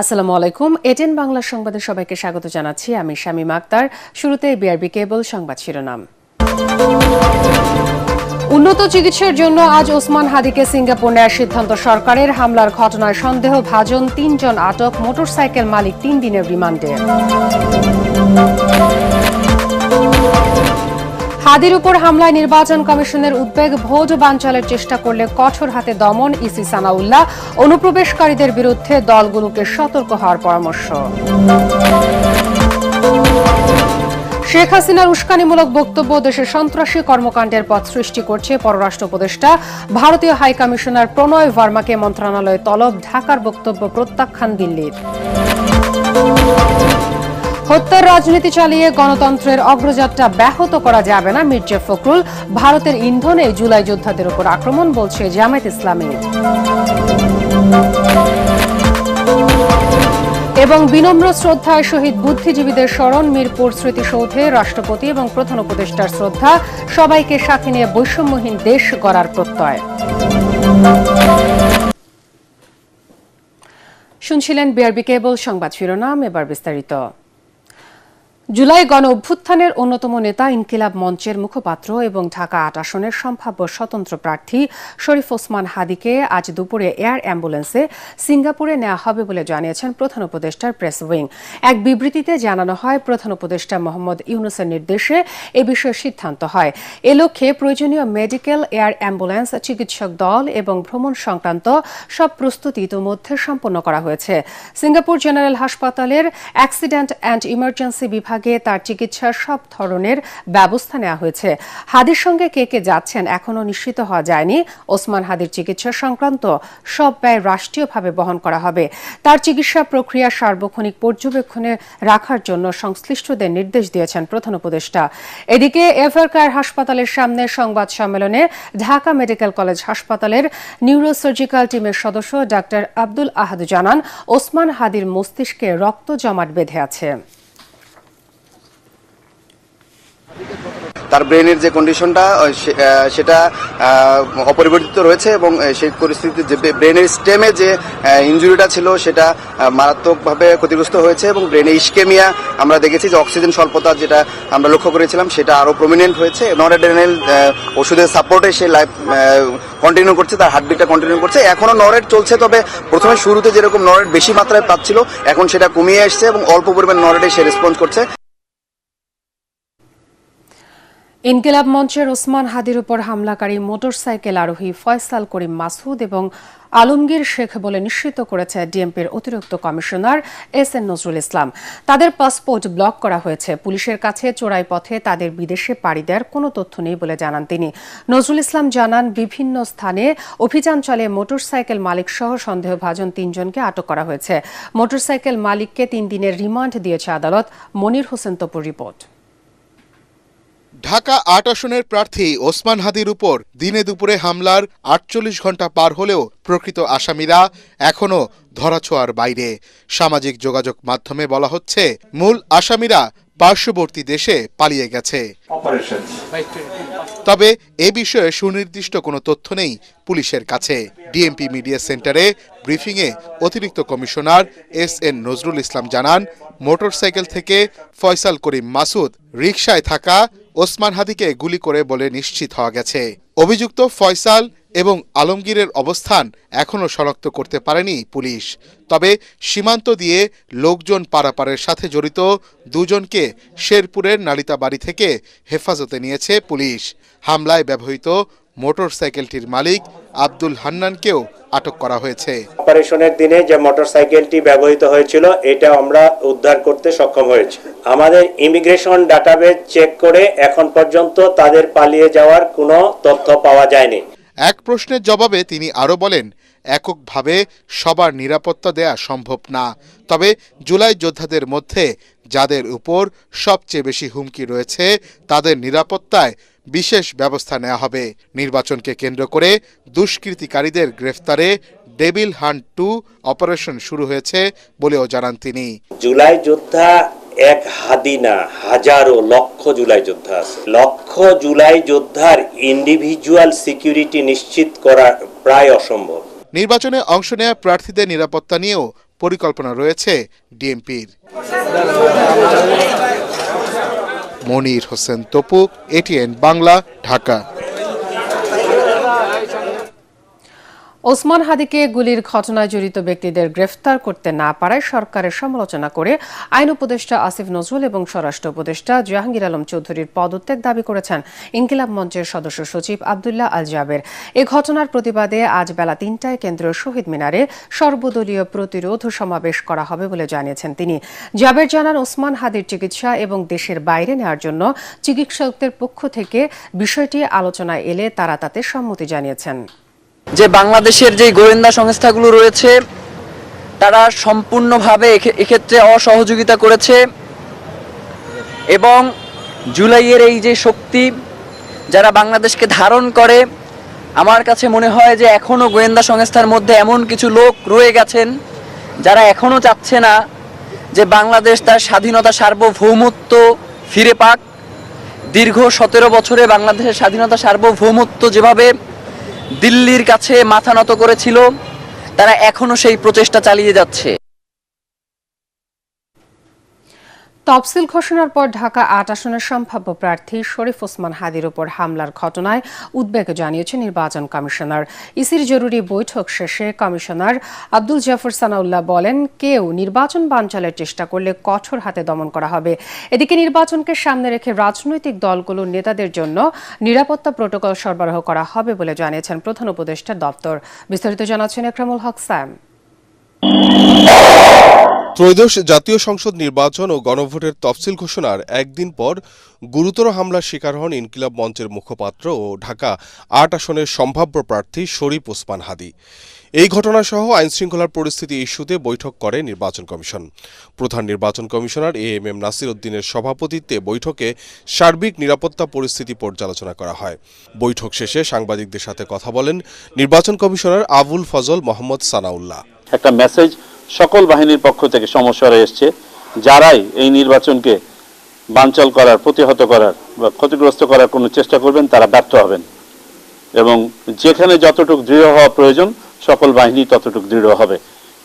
আসসালামু আলাইকুম। এটেন বাংলা সংবাদে সবাইকে স্বাগত জানাচ্ছি। আমি শামীম আক্তার। শুরুতে বিআরবি কেবল সংবাদ শিরোনাম। উন্নত চিকিৎসার জন্য আজ ওসমান হাদিকে সিঙ্গাপুর নেয়ার সিদ্ধান্ত সরকারের। হামলার ঘটনায় সন্দেহভাজন ৩ জন আটক, মোটরসাইকেল মালিক ৩ দিনের রিমান্ডে। হাদির উপর হামলায় নির্বাচন কমিশনের উদ্বেগ, ভোট বানচালের চেষ্টা করলে কঠোর হাতে দমন। ইসি সানাউল্লাহ, অনুপ্রবেশকারীদের বিরুদ্ধে দলগুলোকে সতর্ক হওয়ার পরামর্শ। শেখ হাসিনার উস্কানিমূলক বক্তব্য দেশের সন্ত্রাসী কর্মকাণ্ডের পথ সৃষ্টি করছে। পররাষ্ট্র উপদেষ্টা ভারতীয় হাই কমিশনার প্রণয় ভার্মাকে মন্ত্রণালয়ে তলব। ঢাকার বক্তব্য প্রত্যাখ্যান দিল্লির। হত্যার রাজনীতি চালিয়ে গণতন্ত্রের অগ্রযাত্রা ব্যাহত করা যাবে না, মির্জা ফখরুল। ভারতের ইন্ধনে জুলাই যোদ্ধাদের উপর আক্রমণ, বলছে জামায়াত ইসলামী। এবং বিনম্র শ্রদ্ধায় শহীদ বুদ্ধিজীবীদের স্মরণ। মিরপুর স্মৃতিসৌধে রাষ্ট্রপতি এবং প্রধান উপদেষ্টার শ্রদ্ধা। সবাইকে সাথে নিয়ে বৈষম্যহীন দেশ গড়ার প্রত্যয়। শুনছিলেন বিআরবি কেবল সংবাদ শিরোনাম, এবার বিস্তারিত। জুলাই গণ অভ্যুত্থানের অন্যতম নেতা, ইনকিলাব মঞ্চের মুখপাত্র এবং ঢাকা ৮ আসনের সম্ভাব্য স্বতন্ত্র প্রার্থী শরীফ ওসমান হাদিকে আজ দুপুরে এয়ার অ্যাম্বুলেন্সে সিঙ্গাপুরে নেওয়া হবে বলে জানিয়েছেন প্রধান উপদেষ্টার প্রেস উইং। এক বিবৃতিতে জানানো হয়, প্রধান উপদেষ্টা মোহাম্মদ ইউনূসের নির্দেশে এ বিষয়ে সিদ্ধান্ত হয়। এ লক্ষ্যে প্রয়োজনীয় মেডিকেল, এয়ার অ্যাম্বুলেন্স, চিকিৎসক দল এবং ভ্রমণ সংক্রান্ত সব প্রস্তুতি ইতোমধ্যে সম্পন্ন করা হয়েছে। সিঙ্গাপুর জেনারেল হাসপাতালের অ্যাক্সিডেন্ট অ্যান্ড ইমার্জেন্সি বিভাগে তার চিকিৎসার সব ধরনের ব্যবস্থা নেওয়া হয়েছে। হাদির সঙ্গে কে কে যাচ্ছেন এখনও নিশ্চিত হওয়া যায়নি। ওসমান হাদির চিকিৎসা সংক্রান্ত সব ব্যয় রাষ্ট্রীয়ভাবে বহন করা হবে। তার চিকিৎসা প্রক্রিয়া সার্বক্ষণিক পর্যবেক্ষণে রাখার জন্য সংশ্লিষ্টদের নির্দেশ দিয়েছেন প্রধান উপদেষ্টা। এদিকে এভারকেয়ার হাসপাতালের সামনে সংবাদ সম্মেলনে ঢাকা মেডিকেল কলেজ হাসপাতালের নিউরোসার্জিক্যাল টিমের সদস্য ডাক্তার আব্দুল আহাদ জানান, ওসমান হাদির মস্তিষ্কে রক্ত জমাট বেঁধে আছে। তার ব্রেনের যে কন্ডিশনটা সেটা অপরিবর্তিত রয়েছে এবং সেই পরিস্থিতিতে যে ব্রেনের স্টেমে যে ইনজুরিটা ছিল সেটা মারাত্মকভাবে ক্ষতিগ্রস্ত হয়েছে এবং ব্রেনে ইস্কেমিয়া আমরা দেখেছি যে অক্সিজেন স্বল্পতা যেটা আমরা লক্ষ্য করেছিলাম সেটা আরও প্রমিনেন্ট হয়েছে। নরএড্রেনাল ওষুধের সাপোর্টে সে লাইফ কন্টিনিউ করছে, তার হার্টবিটটা কন্টিনিউ করছে। এখনও নরেট চলছে, তবে প্রথমে শুরুতে যেরকম নরেট বেশি মাত্রায় পাচ্ছিল এখন সেটা কমিয়ে আসছে এবং অল্প পরিমাণ নরেটে সে রেসপন্স করছে। ইনকিলাব মঞ্চের ওসমান হাদির উপর হামলাকারী মোটরসাইকেল আরোহী ফয়সাল করিম মাসুদ এবং আলমগীর শেখ বলে নিশ্চিত করেছে ডিএমপির অতিরিক্ত কমিশনার এস.এন. নজরুল ইসলাম। তাদের পাসপোর্ট ব্লক করা হয়েছে। পুলিশের কাছে চোরাই পথে তাদের বিদেশে পাড়ি দেওয়ার কোনো তথ্য নেই বলে জানান তিনি। নজরুল ইসলাম জানান, বিভিন্ন স্থানে অভিযান চালিয়ে মোটরসাইকেল মালিক সহ সন্দেহভাজন ৩ জনকে আটক করা হয়েছে। মোটরসাইকেল মালিককে ৩ দিনের রিমান্ড দিয়েছে আদালত। মনির হোসেন তপুর রিপোর্ট। ঢাকা ৮ আসনের প্রার্থী ওসমান হাদির উপর দিনে দুপুরে হামলার ৪৮ ঘণ্টা পার হলেও প্রকৃত আসামিরা এখনও ধরাছোঁয়ার বাইরে। সামাজিক যোগাযোগ মাধ্যমে বলা হচ্ছে, মূল আসামিরা পার্শ্ববর্তী দেশে পালিয়ে গেছে। তবে এ বিষয়ে সুনির্দিষ্ট কোনো তথ্য নেই পুলিশের কাছে। ডিএমপি মিডিয়া সেন্টারে ব্রিফিংয়ে অতিরিক্ত কমিশনার এস.এন. নজরুল ইসলাম জানান, মোটরসাইকেল থেকে ফয়সাল করিম মাসুদ রিকশায় থাকা ওসমান হাদিকে গুলি করে বলে নিশ্চিত হওয়া গেছে। অভিযুক্ত ফয়সাল এবং আলমগীরের অবস্থান এখনও শনাক্ত করতে পারেনি পুলিশ। তবে সীমান্ত দিয়ে লোকজন পারাপারের সাথে জড়িত 2 জনকে শেরপুরের নালিতাবাড়ি থেকে হেফাজতে নিয়েছে পুলিশ। হামলায় ব্যবহৃত মোটরসাইকেলটির মালিক আব্দুল হান্নানকেও আটক করা হয়েছে। অপারেশনের দিনে যে মোটরসাইকেলটি ব্যবহৃত হয়েছিল এটা আমরা উদ্ধার করতে সক্ষম হয়েছি। আমাদের ইমিগ্রেশন ডাটাবেজ চেক করে এখন পর্যন্ত তাদের পালিয়ে যাওয়ার কোনো তথ্য পাওয়া যায়নি। এক প্রশ্নের জবাবে তিনি আরও বলেন, এককভাবে সবার নিরাপত্তা দেয়া সম্ভব না, তবে জুলাই যোদ্ধাদের মধ্যে যাদের উপর সবচেয়ে বেশি হুমকি রয়েছে তাদের নিরাপত্তায় বিশেষ ব্যবস্থা নেওয়া হবে। নির্বাচনকে কেন্দ্র করে দুষ্কৃতিকারীদের গ্রেফতারে ডেভিল হান্ট 2 অপারেশন শুরু হয়েছে বলেও জানান তিনি। জুলাই যোদ্ধা এক হাদি না, হাজারো লক্ষ জুলাই যোদ্ধা আছে। লক্ষ জুলাই যোদ্ধার ইন্ডিভিজুয়াল সিকিউরিটি নিশ্চিত করা প্রায় অসম্ভব। নির্বাচনে অংশ নেওয়া প্রার্থীদের নিরাপত্তা নিয়েও পরিকল্পনা রয়েছে ডিএমপির। মনির হোসেন তপু, এটিএন বাংলা, ঢাকা। ওসমান হাদিকে গুলির ঘটনায় জড়িত ব্যক্তিদের গ্রেফতার করতে না পারায় সরকারের সমালোচনা করে আইন উপদেষ্টা আসিফ নজরুল এবং স্বরাষ্ট্র উপদেষ্টা জাহাঙ্গীর আলম চৌধুরীর পদত্যাগ দাবি করেছেন ইনকিলাব মঞ্চের সদস্য সচিব আব্দুল্লাহ আল জাবের। এ ঘটনার প্রতিবাদে আজ বেলা ৩টায় কেন্দ্রীয় শহীদ মিনারে সর্বদলীয় প্রতিরোধ সমাবেশ করা হবে বলে জানিয়েছেন তিনি। জাবের জানান, ওসমান হাদির চিকিৎসা এবং দেশের বাইরে নেওয়ার জন্য চিকিৎসকদের পক্ষ থেকে বিষয়টি আলোচনায় এলে তারা তাতে সম্মতি জানিয়েছেন। যে বাংলাদেশের যে গোয়েন্দা সংস্থাগুলো রয়েছে তারা সম্পূর্ণভাবে এক্ষেত্রে অসহযোগিতা করেছে এবং জুলাইয়ের এই যে শক্তি যারা বাংলাদেশকে ধারণ করে, আমার কাছে মনে হয় যে এখনো গোয়েন্দা সংস্থার মধ্যে এমন কিছু লোক রয়ে গেছেন যারা এখনো চাচ্ছে না যে বাংলাদেশ তার স্বাধীনতা সার্বভৌমত্ব ফিরে পাক। দীর্ঘ 17 বছরে বাংলাদেশের স্বাধীনতা সার্বভৌমত্ব যেভাবে দিল্লির কাছে মাথা নত করেছিল, তারা এখনো সেই প্রচেষ্টা চালিয়ে যাচ্ছে। তফসিল ঘোষণার পর ঢাকা ৮ আসনের সম্ভাব্য প্রার্থী শরীফ ওসমান হাদির উপর হামলার ঘটনায় উদ্বেগ জানিয়েছে নির্বাচন কমিশনার। ইসির জরুরি বৈঠক শেষে কমিশনার আব্দুল জাফর সানাউল্লাহ বলেন, কেউ নির্বাচন বানচালের চেষ্টা করলে কঠোর হাতে দমন করা হবে। এদিকে নির্বাচনকে সামনে রেখে রাজনৈতিক দলগুলোর নেতাদের জন্য নিরাপত্তা প্রোটোকল সরবরাহ করা হবে বলে জানিয়েছেন প্রধান উপদেষ্টার দপ্তর। বিস্তারিত জানাচ্ছেন একরামুল হক স্যাম। ত্রয়োদশ জাতীয় সংসদ নির্বাচন ও গণভোটের তফসিল ঘোষণার একদিন পর গুরুতর হামলার শিকার হন ইনকিলাব মঞ্চের মুখপাত্র ও ঢাকা ৮ আসনের সম্ভাব্য প্রার্থী শরীফ ওসমান হাদি। এই ঘটনাসহ আইনশৃঙ্খলার পরিস্থিতি ইস্যুতে বৈঠক করে নির্বাচন কমিশন। প্রধান নির্বাচন কমিশনার এএমএম নাসির উদ্দিনের সভাপতিত্বে বৈঠকে সার্বিক নিরাপত্তা পরিস্থিতি পর্যালোচনা করা হয়। বৈঠক শেষে সাংবাদিকদের সাথে কথা বলেন নির্বাচন কমিশনার আবুল ফজল মোহাম্মদ সানাউল্লাহ। একটা মেসেজ সকল বাহিনীর পক্ষ থেকে সমস্যা এসছে, যারাই এই নির্বাচনকে বানচাল করার, প্রতিহত করার বা ক্ষতিগ্রস্ত করার কোনো চেষ্টা করবেন তারা ব্যর্থ হবেন এবং যেখানে যতটুকু দৃঢ় হওয়া প্রয়োজন সকল বাহিনী ততটুকু দৃঢ় হবে।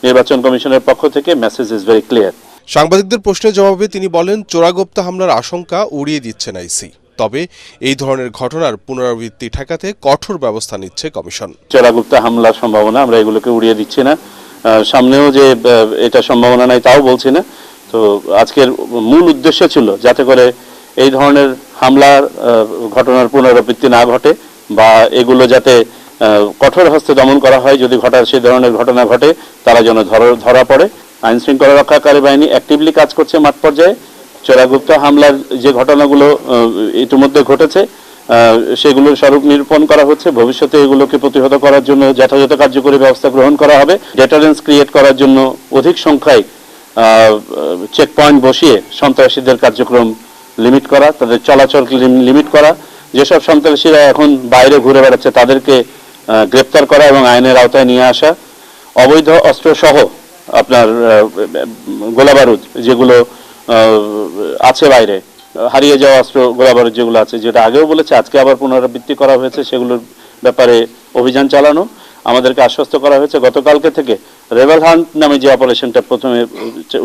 নির্বাচন কমিশনের পক্ষ থেকে মেসেজ ইজ ভেরি ক্লিয়ার। সাংবাদিকদের প্রশ্নের জবাবে তিনি বলেন, চোরাগোপ্তা হামলার আশঙ্কা উড়িয়ে দিচ্ছেন আইসি, তবে এই ধরনের ঘটনার পুনরাবৃত্তি ঠেকাতে কঠোর ব্যবস্থা নিচ্ছে কমিশন। চোরাগোপ্তা হামলার সম্ভাবনা আমরা এগুলোকে উড়িয়ে দিচ্ছি না, সামনেও যে এটা সম্ভাবনা নাই তাও বলছি না। তো আজকের মূল উদ্দেশ্য ছিল যাতে করে এই ধরনের হামলার ঘটনার পুনরাবৃত্তি না ঘটে বা এগুলো যাতে কঠোর হস্তে দমন করা হয়। যদি সেই ধরনের ঘটনা ঘটে তারা যেন ধরা পড়ে। আইন শৃঙ্খলা রক্ষাকারী বাহিনী অ্যাক্টিভলি কাজ করছে মাঠ পর্যায়ে। চোরাগুপ্ত হামলার যে ঘটনাগুলো ইতিমধ্যে ঘটেছে সেগুলোর স্বরূপ নিরূপণ করা হচ্ছে। ভবিষ্যতে এগুলোকে প্রতিহত করার জন্য যথাযথ কার্যকরী ব্যবস্থা গ্রহণ করা হবে। ডেটারেন্স ক্রিয়েট করার জন্য অধিক সংখ্যায় চেক পয়েন্ট বসিয়ে সন্ত্রাসীদের কার্যক্রম লিমিট করা, তাদের চলাচল লিমিট করা, যেসব সন্ত্রাসীরা এখন বাইরে ঘুরে বেড়াচ্ছে তাদেরকে গ্রেপ্তার করা এবং আইনের আওতায় নিয়ে আসা, অবৈধ অস্ত্র সহ আপনার গোলাবারুদ যেগুলো আছে বাইরে, হারিয়ে যাওয়া অস্ত্র গোলাবারুদ যেগুলো আছে, যেটা আগেও বলেছে আজকে আবার পুনরাবৃত্তি করা হয়েছে, সেগুলোর ব্যাপারে অভিযান চালানো। আমাদেরকে আশ্বস্ত করা হয়েছে গতকালকে থেকে রেবেল হান্ট নামে যে অপারেশনটা প্রথমে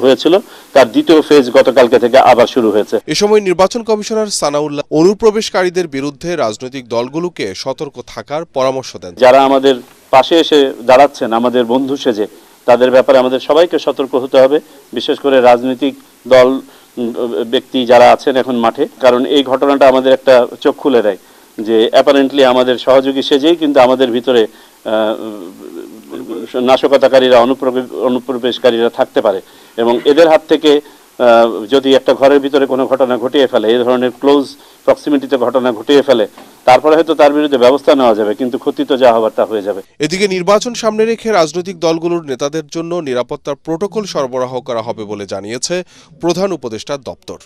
হয়েছিল তার দ্বিতীয় ফেজ গতকালকে থেকে আবার শুরু হয়েছে। এ সময় নির্বাচন কমিশনার সানাউল্লাহ অনুপ্রবেশকারীদের বিরুদ্ধে রাজনৈতিক দলগুলোকে সতর্ক থাকার পরামর্শ দেন। যারা আমাদের পাশে এসে দাঁড়াচ্ছেন আমাদের বন্ধু সেজে, তাদের ব্যাপারে আমাদের সবাইকে সতর্ক হতে হবে, বিশেষ করে রাজনৈতিক দল ব্যক্তি যারা আছেন এখন মাঠে। কারণ এই ঘটনাটা আমাদের একটা চোখ খুলে দেয় যে অ্যাপারেন্টলি আমাদের সহযোগী সেজেই কিন্তু আমাদের ভিতরে নাশকতাকারীরা, অনুপ্রবেশকারীরা থাকতে পারে এবং এদের হাত থেকে যদি একটা ঘরের ভিতরে কোনো ঘটনা ঘটিয়ে ফেলে, এই ধরনের ক্লোজ প্রক্সিমিটিতে ঘটনা ঘটিয়ে ফেলে, তারপরে হয়তো তার বিরুদ্ধে ব্যবস্থা নেওয়া যাবে, কিন্তু ক্ষতি তো যা হবার তা হয়ে যাবে। এদিকে নির্বাচন সামনে রেখে রাজনৈতিক দলগুলোর নেতাদের জন্য নিরাপত্তার প্রোটোকল সরবরাহ করা হবে বলে জানিয়েছে প্রধান উপদেষ্টার দপ্তর।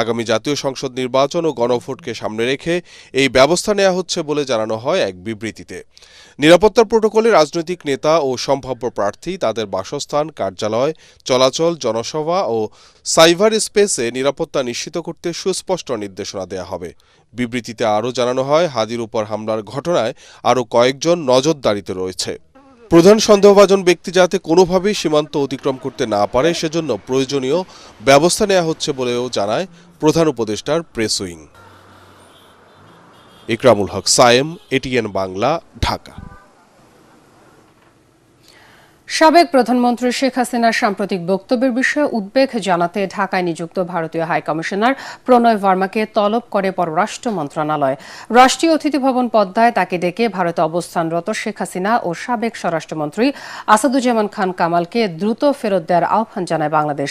আগামী জাতীয় সংসদ নির্বাচন ও গণভোটকে সামনে রেখে এই ব্যবস্থা নেওয়া হচ্ছে বলে জানানো হয় এক বিবৃতিতে। নিরাপত্তার প্রোটোকলে রাজনৈতিক নেতা ও সম্ভাব্য প্রার্থী তাদের বাসস্থান, কার্যালয়, চলাচল, জনসভা ও সাইবার স্পেসে নিরাপত্তা নিশ্চিত করতে সুস্পষ্ট নির্দেশনা দেওয়া হবে। বিবৃতিতে আরও জানানো হয়, হাদির উপর হামলার ঘটনায় আরও কয়েকজন নজরদারিতে রয়েছে। প্রধান সন্দেহভাজন ব্যক্তি যাতে কোনোভাবেই সীমান্ত অতিক্রম করতে না পারে সেজন্য প্রয়োজনীয় ব্যবস্থা নেওয়া হচ্ছে বলেও জানায় প্রধান উপদেষ্টার প্রেস উইং। ইকরামুল হক সায়েম, এটিএন বাংলা, ঢাকা। সাবেক প্রধানমন্ত্রী শেখ হাসিনার সাম্প্রতিক বক্তব্যের বিষয়ে উদ্বেগ জানাতে ঢাকায় নিযুক্ত ভারতীয় হাইকমিশনার প্রণয় ভার্মাকে তলব করে পররাষ্ট্র মন্ত্রণালয়। রাষ্ট্রীয় অতিথি ভবন পদ্মায় তাকে ডেকে ভারতে অবস্থানরত শেখ হাসিনা ও সাবেক স্বরাষ্ট্রমন্ত্রী আসাদুজ্জামান খান কামালকে দ্রুত ফেরত দেওয়ার আহ্বান জানায় বাংলাদেশ।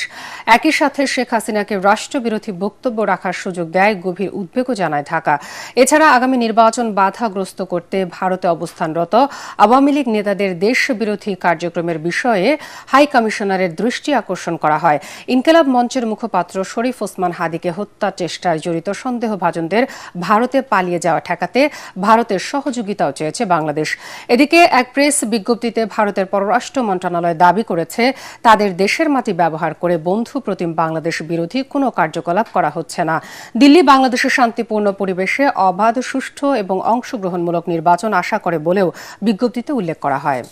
একই সাথে শেখ হাসিনাকে রাষ্ট্রবিরোধী বক্তব্য রাখার সুযোগ দেয় গভীর উদ্বেগও জানায় ঢাকা। এছাড়া আগামী নির্বাচন বাধাগ্রস্ত করতে ভারতে অবস্থানরত আওয়ামী লীগ নেতাদের দেশবিরোধী কার্যক্রমের বিষয়ে হাই কমিশনারের দৃষ্টি আকর্ষণ করা হয়। ইনকিলাব মঞ্চের মুখপাত্র শরীফ ওসমান হাদিকে হত্যা চেষ্টায় জড়িত সন্দেহভাজনদের ভারতে পালিয়ে যাওয়া ঠেকাতে ভারতের সহযোগিতাও চেয়েছে বাংলাদেশ। এদিকে এক প্রেস বিজ্ঞপ্তিতে ভারতের পররাষ্ট্র মন্ত্রণালয় দাবি করেছে তাদের দেশের মাটি ব্যবহার করে বন্ধু প্রতিম বাংলাদেশ বিরোধী কোনো কার্যকলাপ করা হচ্ছে না। দিল্লি বাংলাদেশের শান্তিপূর্ণ পরিবেশে অবাধ, সুষ্ঠু এবং অংশগ্রহণমূলক নির্বাচন আশা করে বলেও বিজ্ঞপ্তিতে উল্লেখ করা হয়।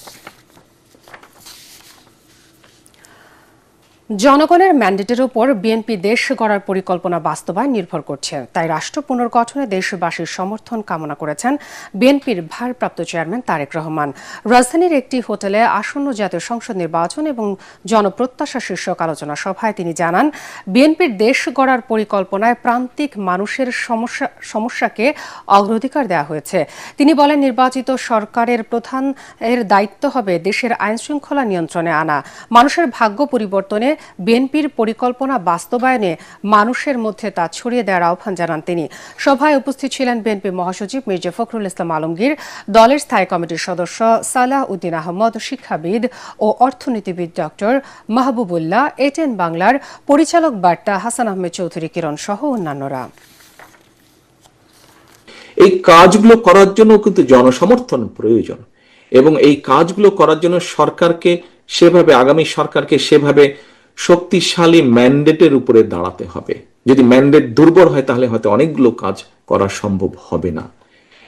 জনগণের ম্যান্ডেটের উপর বিএনপি দেশ গড়ার পরিকল্পনা বাস্তবায়ন নির্ভর করছে। তাই রাষ্ট্র পুনর্গঠনে দেশবাসীর সমর্থন কামনা করেছেন বিএনপির ভারপ্রাপ্ত চেয়ারম্যান তারেক রহমান। রাজধানীর একটি হোটেলে আসন্ন জাতীয় সংসদ নির্বাচন এবং জনপ্রত্যাশা শীর্ষক আলোচনা সভায় তিনি জানান, বিএনপির দেশ গড়ার পরিকল্পনায় প্রান্তিক মানুষের সমস্যাকে অগ্রাধিকার দেওয়া হয়েছে। তিনি বলেন, নির্বাচিত সরকারের প্রধান এর দায়িত্ব হবে দেশের আইনশৃঙ্খলা নিয়ন্ত্রণে আনা। মানুষের ভাগ্য পরিবর্তনে বিএনপির পরিকল্পনা বাস্তবায়নে মানুষের মধ্যে তা ছড়িয়ে দেওয়ার আহ্বান জানান তিনি। সভায় উপস্থিত ছিলেন বিএনপি মহাসচিব মির্জা ফখরুল ইসলাম আলমগীর, দলের স্থায়ী কমিটির সদস্য সালাহ উদ্দিন আহমদ, শিক্ষাবিদ ও অর্থনীতিবিদ ডক্টর মাহবুবুল্লাহ, এটিএন বাংলার পরিচালক বার্তা হাসান আহমেদ চৌধুরী কিরণ সহ অন্যান্যরা। এই কাজগুলো করার জন্য কিন্তু জনসমর্থন প্রয়োজন এবং এই কাজগুলো করার জন্য সরকারকে সেভাবে, আগামী সরকারকে সেভাবে শক্তিশালী ম্যান্ডেটের উপরে দাঁড়াতে হবে। যদি ম্যান্ডেট দুর্বল হয় তাহলে হয়তো অনেকগুলো কাজ করা সম্ভব হবে না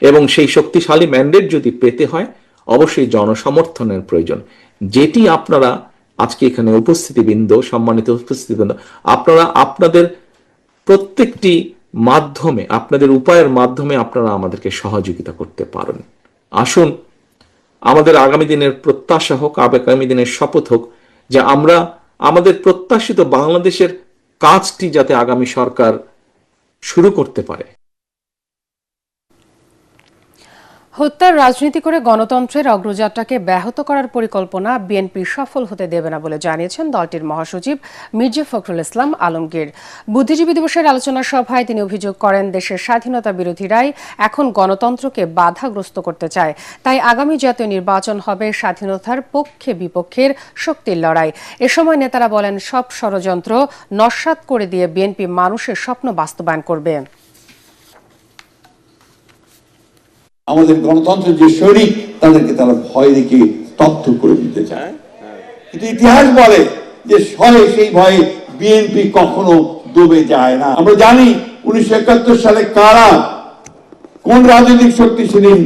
এবং সেই শক্তিশালী ম্যান্ডেট যদি পেতে হয় অবশ্যই জনসমর্থনের প্রয়োজন, যেটি আপনারা আজকে এখানে উপস্থিতিবৃন্দ, সম্মানিত উপস্থিতিবৃন্দ, আপনারা আপনাদের প্রত্যেকটি মাধ্যমে, আপনাদের উপায়ের মাধ্যমে আপনারা আমাদেরকে সহযোগিতা করতে পারেন। আসুন আমাদের আগামী দিনের প্রত্যাশা হোক, আগামী দিনের শপথ হোক যে আমরা আমাদের প্রত্যাশিত বাংলাদেশের কাজটি যাতে আগামী সরকার শুরু করতে পারে। হত্যার রাজনীতি করে গণতন্ত্রের অগ্রযাত্রাকে ব্যাহত করার পরিকল্পনা বিএনপি সফল হতে দেবে না বলে জানিয়েছেন দলটির মহাসচিব মির্জা ফখরুল ইসলাম আলমগীর। বুদ্ধিজীবী দিবসের আলোচনা সভায় তিনি অভিযোগ করেন, দেশের স্বাধীনতা বিরোধীরাই এখন গণতন্ত্রকে বাধাগ্রস্ত করতে চায়। তাই আগামী জাতীয় নির্বাচন হবে স্বাধীনতার পক্ষে বিপক্ষের শক্তির লড়াই। এ সময় নেতারা বলেন, সব ষড়যন্ত্র নস্যাৎ করে দিয়ে বিএনপি মানুষের স্বপ্ন বাস্তবায়ন করবে। আমাদের গণতন্ত্রের যে শরিক তাদেরকে তারা ভয় দেখিয়ে স্তব্ধ করে দিতে চায়। কিন্তু ইতিহাস বলে যে সেই ভয়ে বিএনপি কখনো ডুবে যায় না। আমরা জানি 1971 সালে কারা, কোন রাজনৈতিক শক্তি সেদিন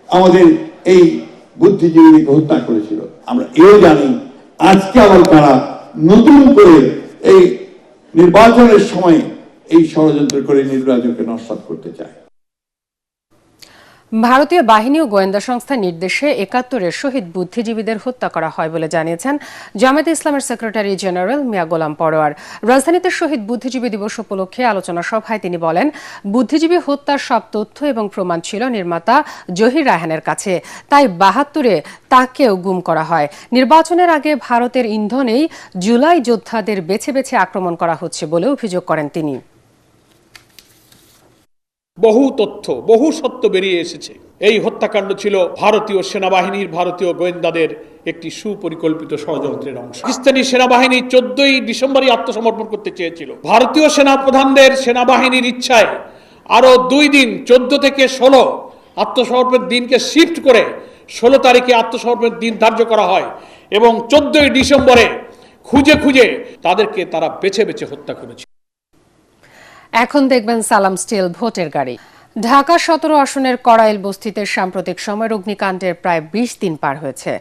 আমাদের এই বুদ্ধিজীবীকে হত্যা করেছিল। আমরা এও জানি আজকে আবার কারা নতুন করে এই নির্বাচনের সময় এই ষড়যন্ত্র করে নির্বাচনকে নস্যাৎ করতে চায়। ভারতীয় বাহিনী ও গোয়েন্দা সংস্থার নির্দেশে ৭১-এর শহীদ বুদ্ধিজীবীদের হত্যা করা হয় বলে জানিয়েছেন জামায়াতে ইসলামের সেক্রেটারি জেনারেল মিয়া গোলাম পরোয়ার। রাজধানীতে শহীদ বুদ্ধিজীবী দিবস উপলক্ষে আলোচনা সভায় তিনি বলেন, বুদ্ধিজীবী হত্যার সব তথ্য এবং প্রমাণ ছিল নির্মাতা জহির রায়হানের কাছে, তাই ৭২-এ তাকেও গুম করা হয়। নির্বাচনের আগে ভারতের ইন্ধনেই জুলাই যোদ্ধাদের বেছে বেছে আক্রমণ করা হচ্ছে বলে অভিযোগ করেন তিনি। বহু তথ্য, বহু সত্য বেরিয়ে এসেছে। এই হত্যাকাণ্ড ছিল ভারতীয় সেনাবাহিনীর, ভারতীয় গোয়েন্দাদের একটি সুপরিকল্পিত ষড়যন্ত্রের অংশ। পাকিস্তানি সেনাবাহিনী 14ই ডিসেম্বরই আত্মসমর্পণ করতে চেয়েছিল। ভারতীয় সেনাপ্রধানদের সেনাবাহিনীর ইচ্ছায় আরো 2 দিন, 14 থেকে 16 আত্মসমর্পণের দিনকে শিফট করে 16 তারিখে আত্মসমর্পণের দিন ধার্য করা হয় এবং 14ই ডিসেম্বরে খুঁজে খুঁজে তাদেরকে তারা বেছে বেছে হত্যা করেছে। এখন দেখবেন সালাম স্টিল ভোটের গাড়ি। ঢাকা ১৭ আসনের কড়াইল বস্তিতে সাম্প্রতিক সময়ের অগ্নিকাণ্ডের প্রায় ২০ দিন পার হয়েছে।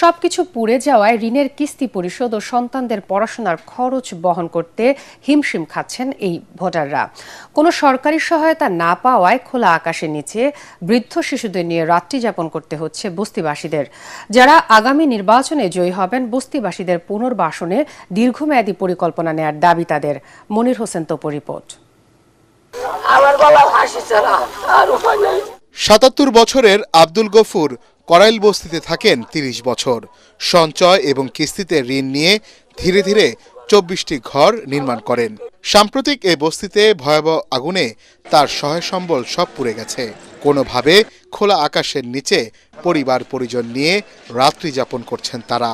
সবকিছু পুড়ে যাওয়ায় ঋণের কিস্তি পরিশোধ ও সন্তানদের পড়াশোনার খরচ বহন করতে হিমশিম খাচ্ছেন এই ভোটাররা। কোনো সরকারি সহায়তা না পাওয়ায় খোলা আকাশের নিচে বৃদ্ধ শিশুদের নিয়ে রাত্রি যাপন করতে হচ্ছে বস্তিবাসীদের। যারা আগামী নির্বাচনে জয়ী হবেন, বস্তিবাসীদের পুনর্বাসনে দীর্ঘমেয়াদী পরিকল্পনা নেয়ার দাবি তাদের। মনির হোসেন তপু রিপোর্ট। ৭৭ বছরের আব্দুল গফুর কড়াইল বস্তিতে থাকেন ৩০ বছর। সঞ্চয় এবং কিস্তিতে ঋণ নিয়ে ধীরে ধীরে ২৪টি ঘর নির্মাণ করেন। সাম্প্রতিক এই বস্তিতে ভয়াবহ আগুনে তার সহায় সম্বল সব পুড়ে গেছে। কোনোভাবে খোলা আকাশের নিচে পরিবার পরিজন নিয়ে রাত্রি যাপন করছেন তারা।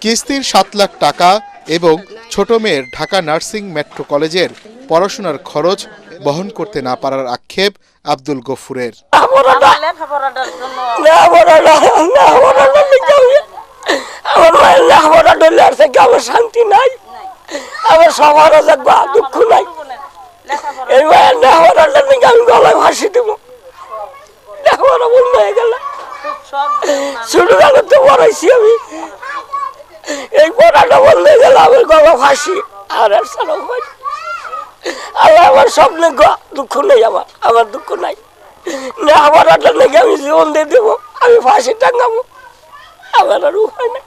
কিস্তির ৭ লাখ টাকা এবং ছোট মেয়ের ঢাকা নার্সিং মেট্রো কলেজের পড়াশোনার খরচ বহন করতে না পারার আক্ষেপ আব্দুল গফুরের। আমার শান্তি নাই, আমার সবার দুঃখ নাই। এই আমি গলায় ভাসি দেব, বন্ধ হয়ে গেল। ছোটবেলা তো পড়াইছি আমি, এই পড়াটা বন্ধ হয়ে গেল, আমার গলা ভাসি। আর আল্লাহ আমার স্বপ্নে দুঃখ নেই, আমার দুঃখ নাই। আমার নাকি আমি জীবন দিয়ে দেবো, আমি ফাঁসি টাঙ্গাবো, আমার আর উপায় নেই।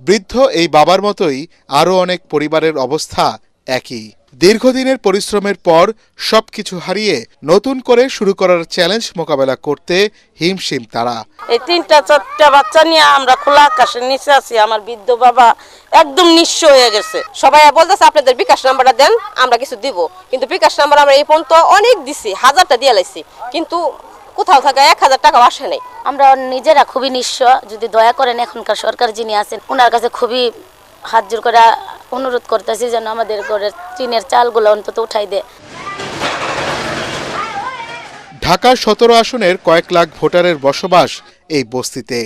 বৃদ্ধ এই বাবার মতোই আরও অনেক পরিবারের অবস্থা একই। দীর্ঘদিনের পরিশ্রমের পর সবকিছু হারিয়ে নতুন করে শুরু করার চ্যালেঞ্জ মোকাবেলা করতে হিমশিম তারা। এই ৩-৪টা বাচ্চা নিয়ে আমরা খোলা আকাশের নিচে আছি। আমার বৃদ্ধ বাবা একদম নিঃস্ব হয়ে গেছে। সবাই বলতেছে আপনাদের বিকাশ নাম্বারটা দেন, আমরা কিছু দিব। কিন্তু বিকাশ নাম্বার আমরা এই পর্যন্ত অনেক দিছি, 1000টা দিয়ে লাইছি, কিন্তু কোথাও থাকা 1000 টাকা আসে নাই। আমরা নিজেরা খুবই নিঃস্ব। যদি দয়া করেন এখনকার সরকার যিনি আছেন ওনার কাছে খুবই হাত জোর করে অনুরোধ করতেছি যেন আমাদের ঘরের টিনের চালগুলো অন্তত উঠাই দেয়। ঢাকা ১৭ আসনের কয়েক লাখ ভোটারের বসবাস এই বস্তিতে।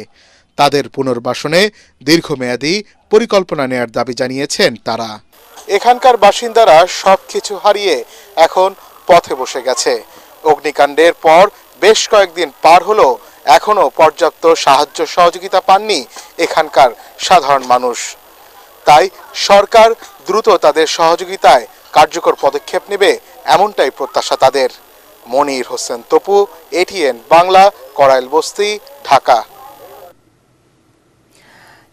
তাদের পুনর্বাসনে দীর্ঘমেয়াদী পরিকল্পনা নেয়ার দাবি জানিয়েছেন তারা। এখানকার বাসিন্দারা সবকিছু হারিয়ে এখন পথে বসে গেছে। অগ্নিকাণ্ডের পর বেশ কয়েকদিন পার হলো, এখনো পর্যাপ্ত সাহায্য সহযোগিতা পাননি এখানকার সাধারণ মানুষ। তাই সরকার দ্রুত তাদের সহযোগিতায় কার্যকর পদক্ষেপ নেবে, এমনটাই প্রত্যাশা তাদের। মনির হোসেন তপু, এটিএন বাংলা, কড়াইল বস্তি, ঢাকা।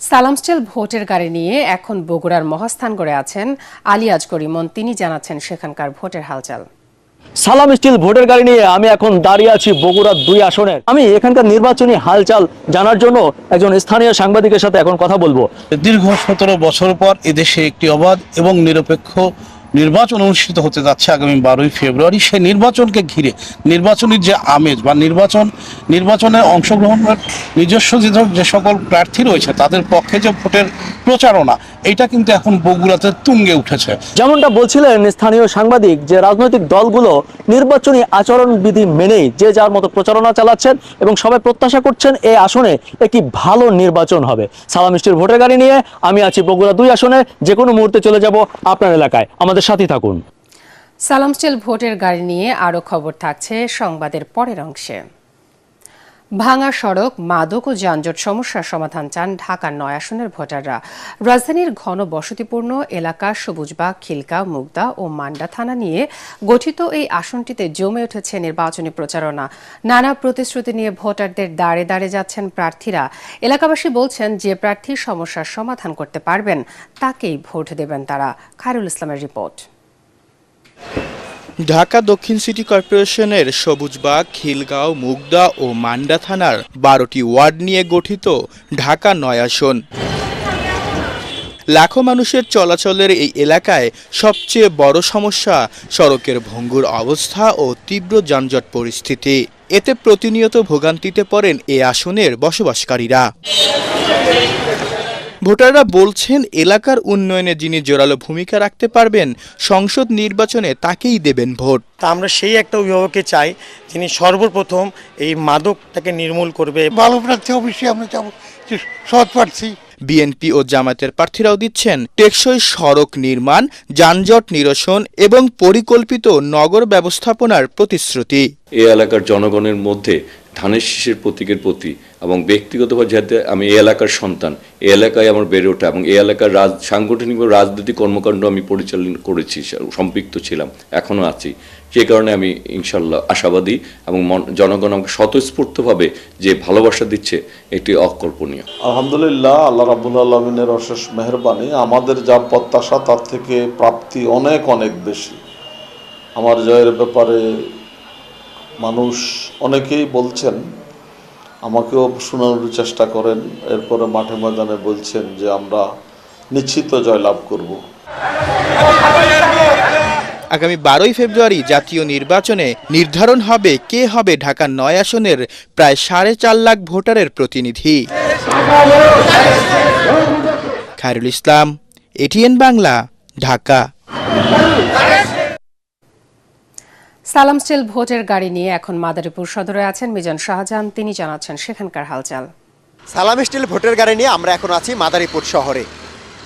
সালাম স্টিল ভোটের গাড়ি নিয়ে এখন বগুড়ার মহাস্থান করে আছেন আলী আজগর ইমন। তিনি জানাচ্ছেন সেখানকার ভোটের হালচাল। সালাম স্টিল ভোটের গাড়ি নিয়ে আমি এখন দাঁড়িয়ে আছি বগুড়া 2 আসনের। আমি এখানকার নির্বাচনী হালচাল জানার জন্য একজন স্থানীয় সাংবাদিকের সাথে এখন কথা বলবো। দীর্ঘ 17 বছর পর এদেশে একটি অবাধ এবং নিরপেক্ষ নির্বাচন অনুষ্ঠিত হতে যাচ্ছে আগামী 12ই ফেব্রুয়ারি। সেই নির্বাচনকে ঘিরে নির্বাচনের যে আমেজ বা নির্বাচনে অংশগ্রহণের নিজস্ব যে সকল প্রার্থী রয়েছে তাদের পক্ষে যে ভোটের প্রচারণা, এটা কিন্তু এখন বগুড়াতে তুঙ্গে উঠেছে। যেমনটা বলছিলেন স্থানীয় সাংবাদিক, যে রাজনৈতিক দলগুলো নির্বাচনী আচরণবিধি মেনেই যে যার মতো প্রচারণা চালাচ্ছেন এবং সবাই প্রত্যাশা করছেন এই আসনে একটি ভালো নির্বাচন হবে। সালাম স্টিল ভোটের গাড়ি নিয়ে আমি আছি বগুড়া 2 আসনে। যে কোনো মুহূর্তে চলে যাব আপনার এলাকায়, আমাদের সাথে থাকুন। সালাম স্টিল ভোটের গাড়ি নিয়ে আরও খবর থাকছে সংবাদের পরের অংশে। ভাঙা সড়ক, মাদক ও যানজট সমস্যার সমাধান চান ঢাকার 9 আসনের ভোটাররা। রাজধানীর ঘন বসতিপূর্ণ এলাকা সবুজবাগ, খিলগাঁও, মুগদা ও মান্ডা থানা নিয়ে গঠিত এই আসনটিতে জমে উঠেছে নির্বাচনী প্রচারণা। নানা প্রতিশ্রুতি নিয়ে ভোটারদের দাঁড়ে দাঁড়ে যাচ্ছেন প্রার্থীরা। এলাকাবাসী বলছেন, যে প্রার্থী সমস্যার সমাধান করতে পারবেন তাকেই ভোট দেবেন তারা। খায়রুল ইসলামের রিপোর্ট। ঢাকা দক্ষিণ সিটি কর্পোরেশনের সবুজবাগ, খিলগাঁও, মুগদা ও মান্ডা থানার 12টি ওয়ার্ড নিয়ে গঠিত ঢাকা 9 আসন। লাখো মানুষের চলাচলের এই এলাকায় সবচেয়ে বড় সমস্যা সড়কের ভঙ্গুর অবস্থা ও তীব্র যানজট পরিস্থিতি। এতে প্রতিনিয়ত ভোগান্তিতে পড়েন এ আসনের বসবাসকারীরা। ভোটাররা বলছেন, এলাকার উন্নয়নে যিনি জোরালো ভূমিকা রাখতে পারবেন সংসদ নির্বাচনে তাকেই দেবেন ভোট। আমরা সেই একটা অভিভাবককে চাই যিনি সর্বপ্রথম এই মাদকটাকে নির্মূল করবে। ভালো প্রার্থী অবশ্যই আমরা চাবো, সৎ প্রার্থী। বিএনপি ও জামায়াতের প্রার্থীরাও দিচ্ছেন টেকসই সড়ক নির্মাণ, যানজট নিরসন এবং পরিকল্পিত নগর ব্যবস্থাপনার প্রতিশ্রুতি। এই এলাকার জনগণের মধ্যে ধানের শীষের প্রতীকের প্রতি এবং ব্যক্তিগতভাবে যেহেতু আমি এই এলাকার সন্তান, এই এলাকায় আমার বেড়ে ওঠা এবং এই এলাকার সাংগঠনিক রাজনৈতিক কর্মকাণ্ড আমি পরিচালনা করেছি, সম্পৃক্ত ছিলাম, এখনও আছি। যে কারণে আমি ইনশাল্লাহ আশাবাদী এবং জনগণ আমাকে স্বতঃস্ফূর্তভাবে যে ভালোবাসা দিচ্ছে এটি অকল্পনীয়। আলহামদুলিল্লাহ, আল্লাহ রাব্বুল আলামিনের অশেষ মেহেরবানি। আমাদের যা প্রত্যাশা তার থেকে প্রাপ্তি অনেক অনেক বেশি। আমার জয়ের ব্যাপারে মানুষ অনেকেই বলছেন, আমাকেও শোনানোর চেষ্টা করেন, এরপরে মাঠে ময়দানে বলছেন যে আমরা নিশ্চিত জয়লাভ করব। আগামী 12ই ফেব্রুয়ারি জাতীয় নির্বাচনে নির্ধারণ হবে কে হবে ঢাকা 9 আসনের প্রায় 4.5 লাখ ভোটারের প্রতিনিধি। খায়রুল ইসলাম, এটিএন বাংলা, ঢাকা। সালাম স্টিল ভোটের গাড়ি নিয়ে এখন মাদারীপুর সদরে আছেন মিজান শাহজাহান, তিনি জানাচ্ছেন সেখানকার হালচাল। সালাম স্টিল ভোটের গাড়ি নিয়ে আমরা এখন আছি মাদারীপুর শহরে।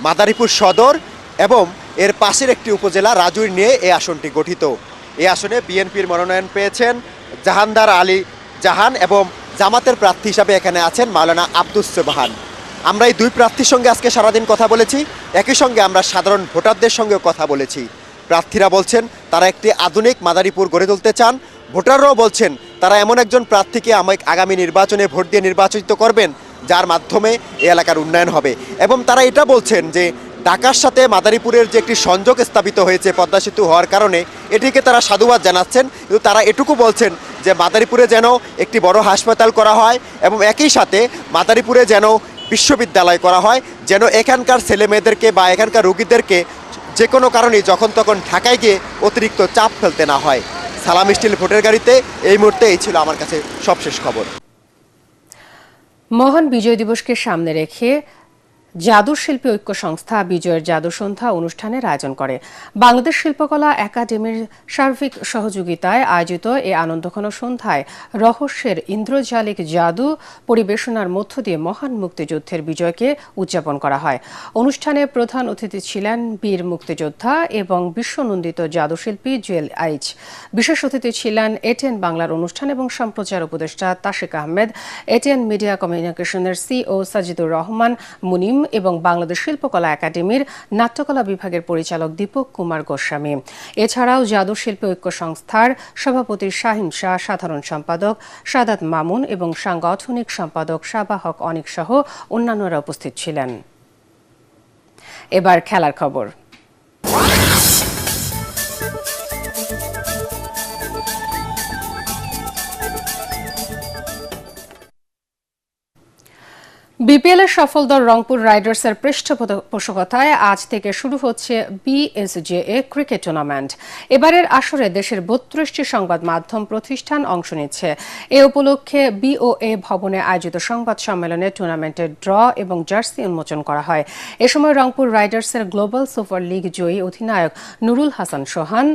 মাদারীপুর সদর এবং এর পাশের একটি উপজেলা রাজুর নিয়ে এই আসনটি গঠিত। এই আসনে বিএনপির মনোনয়ন পেয়েছেন জাহানদার আলী জাহান এবং জামাতের প্রার্থী হিসাবে এখানে আছেন মাওলানা আব্দুস সুবহান। আমরা এই দুই প্রার্থীর সঙ্গে আজকে সারাদিন কথা বলেছি, একই সঙ্গে আমরা সাধারণ ভোটারদের সঙ্গেও কথা বলেছি। প্রার্থীরা বলছেন তারা একটি আধুনিক মাদারীপুর গড়ে তুলতে চান, ভোটাররাও বলছেন তারা এমন একজন প্রার্থীকে আগামী নির্বাচনে ভোট দিয়ে নির্বাচিত করবেন যার মাধ্যমে এই এলাকার উন্নয়ন হবে। এবং তারা এটা বলছেন যে ঢাকার সাথে মাদারীপুরের যে একটি সংযোগ স্থাপিত হয়েছে পদ্মা সেতু হওয়ার কারণে, এটিকে তারা সাধুবাদ জানাচ্ছেন। কিন্তু তারা এটুকু বলছেন যে মাদারীপুরে যেন একটি বড় হাসপাতাল করা হয় এবং একই সাথে মাদারীপুরে যেন বিশ্ববিদ্যালয় করা হয়, যেন এখানকার ছেলে মেয়েদেরকে বা এখানকার রোগীদেরকে যে কোনো কারণেই যখন তখন ঢাকায় গিয়ে অতিরিক্ত চাপ ফেলতে না হয়। সালাম স্টিল ভোটের গাড়িতে এই মুহূর্তে এই ছিল আমার কাছে সবশেষ খবর। মহান বিজয় দিবসকে সামনে রেখে জাদু শিল্পী ঐক্য সংস্থা বিজয়ের জাদু সন্ধ্যা অনুষ্ঠানের আয়োজন করে। বাংলাদেশ শিল্পকলা একাডেমির সার্বিক সহযোগিতায় আয়োজিত এই আনন্দঘন সন্ধ্যায় রহস্যের ইন্দ্রজালিক জাদু পরিবেশনার মধ্য দিয়ে মহান মুক্তিযুদ্ধের বিজয়কে উদযাপন করা হয়। অনুষ্ঠানে প্রধান অতিথি ছিলেন বীর মুক্তিযোদ্ধা এবং বিশ্বনন্দিত জাদুশিল্পী জুয়েল আইচ। বিশেষ অতিথি ছিলেন এটিএন বাংলার অনুষ্ঠান এবং সম্প্রচার উপদেষ্টা তাশিক আহমেদ, এটিএন মিডিয়া কমিউনিকেশনের সিও সাজিদুর রহমান মুনিম এবং বাংলাদেশ শিল্পকলা একাডেমির নাট্যকলা বিভাগের পরিচালক দীপক কুমার গোস্বামী। এছাড়াও জাদু শিল্পী ঐক্য সংস্থার সভাপতি শাহিন শাহ, সাধারণ সম্পাদক সাদাত মামুন এবং সাংগঠনিক সম্পাদক সাবা হক অনিক সহ অন্যান্যরা উপস্থিত ছিলেন। এবার খেলার খবর। বিপিএল এর সফল দল রংপুর রাইডার্সের পৃষ্ঠপোষকতায় আজ থেকে শুরু হচ্ছে বিএসজেএ ক্রিকেট টুর্নামেন্ট। এবারের আসরে দেশের 32টি সংবাদ মাধ্যম প্রতিষ্ঠান অংশ নিচ্ছে। এ উপলক্ষে বিওএ ভবনে আয়োজিত সংবাদ সম্মেলনে টুর্নামেন্টের ড্র এবং জার্সি উন্মোচন করা হয়। এ সময় রংপুর রাইডার্সের গ্লোবাল সুপার লিগ জয়ী অধিনায়ক নুরুল হাসান সোহান,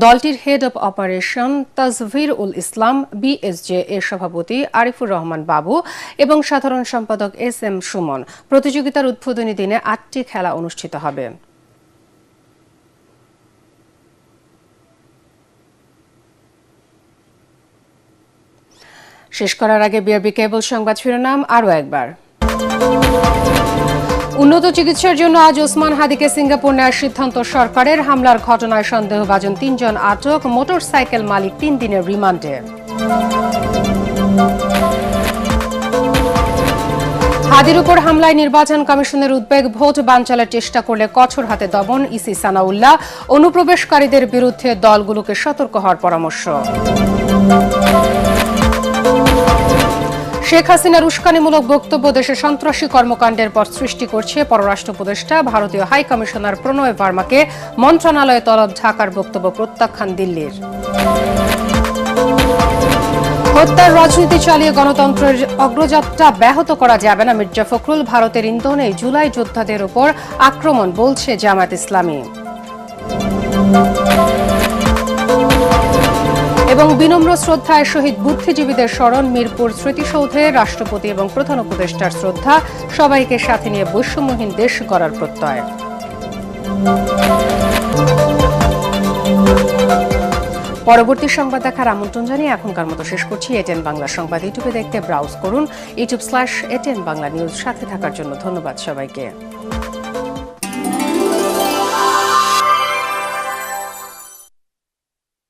দলটির head of operation Tajvir ul Islam, BSJA সভাপতি আরিফুর রহমান বাবু এবং সাধারণ সম্পাদক এস এম সুমন। প্রতিযোগিতার উদ্বোধনী দিনে 8টি খেলা অনুষ্ঠিত হবে। শেষ করার আগে বিআরবি কেবল সংবাদ শিরোনাম আরও একবার। উন্নত চিকিৎসার জন্য আজ ওসমান হাদিকে সিঙ্গাপুর নেওয়ার সিদ্ধান্ত সরকারের। হামলার ঘটনায় সন্দেহভাজন 3 জন আটক, মোটরসাইকেল মালিক 3 দিনের রিমান্ডে। হাদির উপর হামলায় নির্বাচন কমিশনের উদ্বেগ, ভোট বানচালের চেষ্টা করলে কঠোর হাতে দমন। ইসি সানাউল্লাহ, অনুপ্রবেশকারীদের বিরুদ্ধে দলগুলোকে সতর্ক হওয়ার পরামর্শ। শেখ হাসিনার উস্কানিমূলক বক্তব্য দেশে সন্ত্রাসী কর্মকাণ্ডের পথ সৃষ্টি করছে। পররাষ্ট্র উপদেষ্টা ভারতীয় হাই কমিশনার প্রণয় ভার্মাকে মন্ত্রণালয়ে তলব, ঢাকার বক্তব্য প্রত্যাখ্যান দিল্লির। হত্যার রাজনীতি চালিয়ে গণতন্ত্রের অগ্রযাত্রা ব্যাহত করা যাবে না, মির্জা ফখরুল। ভারতের ইন্ধনে জুলাই যোদ্ধাদের উপর আক্রমণ, বলছে জামায়াত ইসলামী। এবং বিনম্র শ্রদ্ধায় শহীদ বুদ্ধিজীবীদের স্মরণ মিরপুর স্মৃতিসৌধে রাষ্ট্রপতি এবং প্রধান উপদেষ্টার শ্রদ্ধা, সবাইকে সাথে নিয়ে বৈষম্যহীন দেশ গড়ার প্রত্যয়। পরবর্তী সংবাদ দেখার আমন্ত্রণ জানিয়ে এখনকার মতো শেষ করছি। এটিএন বাংলা সংবাদ ইউটিউবে দেখতে ব্রাউজ করুন youtube/ATN বাংলা নিউজ। সাথে থাকার জন্য ধন্যবাদ সবাইকে।